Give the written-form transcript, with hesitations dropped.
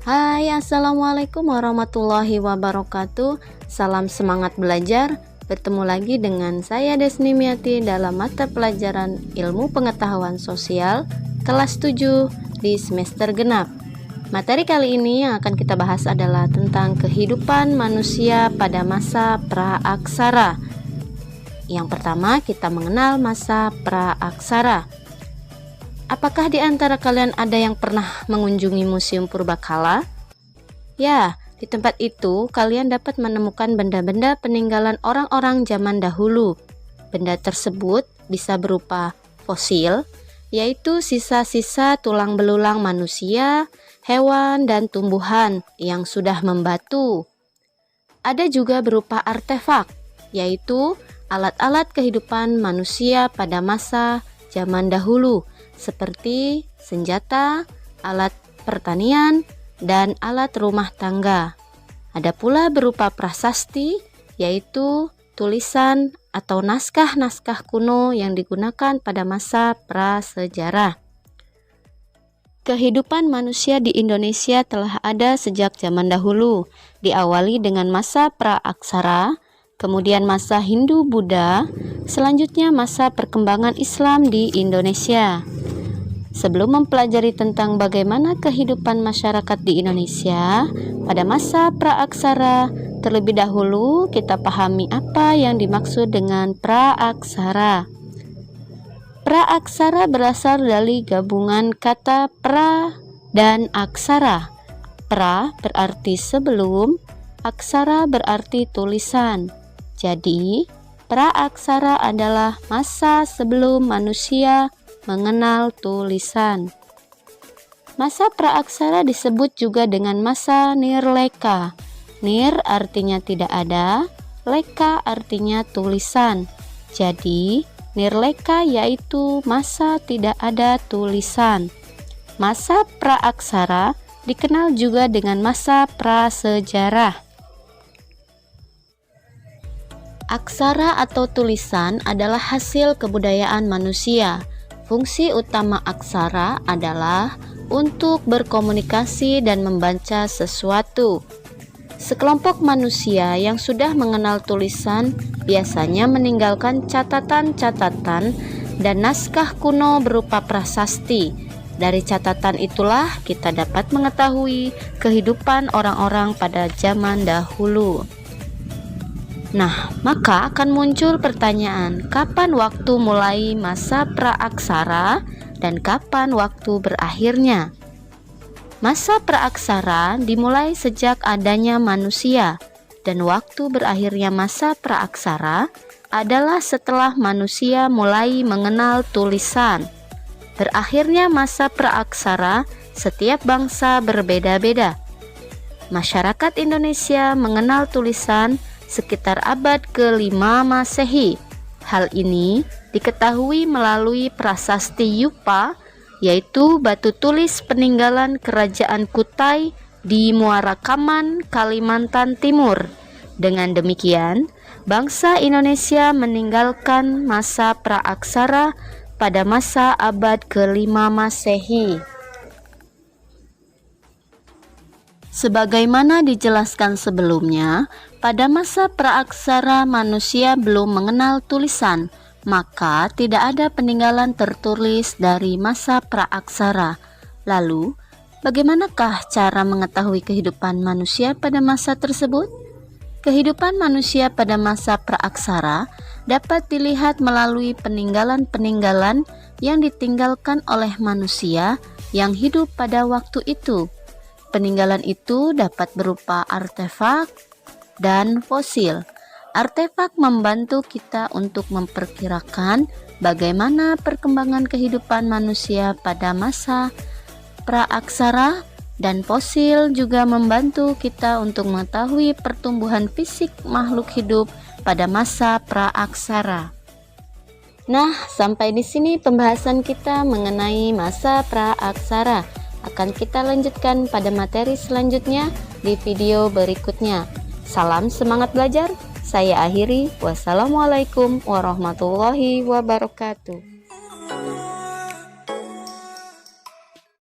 Hai, assalamualaikum warahmatullahi wabarakatuh. Salam semangat belajar. Bertemu lagi dengan saya Desni Miati dalam mata pelajaran Ilmu Pengetahuan Sosial kelas 7 di semester genap. Materi kali ini yang akan kita bahas adalah tentang kehidupan manusia pada masa praaksara. Yang pertama, kita mengenal masa praaksara. Apakah di antara kalian ada yang pernah mengunjungi Museum Purbakala? Ya, di tempat itu kalian dapat menemukan benda-benda peninggalan orang-orang zaman dahulu. Benda tersebut bisa berupa fosil, yaitu sisa-sisa tulang belulang manusia, hewan, dan tumbuhan yang sudah membatu. Ada juga berupa artefak, yaitu alat-alat kehidupan manusia pada masa zaman dahulu, seperti senjata, alat pertanian, dan alat rumah tangga. Ada pula berupa prasasti, yaitu tulisan atau naskah-naskah kuno yang digunakan pada masa prasejarah. Kehidupan manusia di Indonesia telah ada sejak zaman dahulu, diawali dengan masa praaksara, kemudian masa Hindu-Buddha, selanjutnya masa perkembangan Islam di Indonesia. Sebelum mempelajari tentang bagaimana kehidupan masyarakat di Indonesia pada masa praaksara, terlebih dahulu kita pahami apa yang dimaksud dengan praaksara. Praaksara berasal dari gabungan kata pra dan aksara. Pra berarti sebelum, aksara berarti tulisan. Jadi, praaksara adalah masa sebelum manusia mengenal tulisan. Masa praaksara disebut juga dengan masa nirleka. Nir artinya tidak ada, leka artinya tulisan. Jadi, nirleka yaitu masa tidak ada tulisan. Masa praaksara dikenal juga dengan masa prasejarah. Aksara atau tulisan adalah hasil kebudayaan manusia. Fungsi utama aksara adalah untuk berkomunikasi dan membaca sesuatu. Sekelompok manusia yang sudah mengenal tulisan biasanya meninggalkan catatan-catatan dan naskah kuno berupa prasasti. Dari catatan itulah kita dapat mengetahui kehidupan orang-orang pada zaman dahulu. Nah, maka akan muncul pertanyaan, kapan waktu mulai masa praaksara dan kapan waktu berakhirnya? Masa praaksara dimulai sejak adanya manusia, dan waktu berakhirnya masa praaksara adalah setelah manusia mulai mengenal tulisan. Berakhirnya masa praaksara, setiap bangsa berbeda-beda. Masyarakat Indonesia mengenal tulisan sekitar abad ke-5 Masehi. Hal ini diketahui melalui prasasti Yupa, yaitu batu tulis peninggalan Kerajaan Kutai di Muara Kaman, Kalimantan Timur. Dengan demikian, bangsa Indonesia meninggalkan masa praaksara pada masa abad ke-5 Masehi. Sebagaimana dijelaskan sebelumnya, pada masa praaksara manusia belum mengenal tulisan, maka tidak ada peninggalan tertulis dari masa praaksara. Lalu, bagaimanakah cara mengetahui kehidupan manusia pada masa tersebut? Kehidupan manusia pada masa praaksara dapat dilihat melalui peninggalan-peninggalan yang ditinggalkan oleh manusia yang hidup pada waktu itu. Peninggalan itu dapat berupa artefak dan fosil. Artefak membantu kita untuk memperkirakan bagaimana perkembangan kehidupan manusia pada masa praaksara, dan fosil juga membantu kita untuk mengetahui pertumbuhan fisik makhluk hidup pada masa praaksara. Nah, sampai di sini pembahasan kita mengenai masa praaksara. Akan kita lanjutkan pada materi selanjutnya di video berikutnya. Salam semangat belajar. Saya akhiri. Wassalamualaikum warahmatullahi wabarakatuh.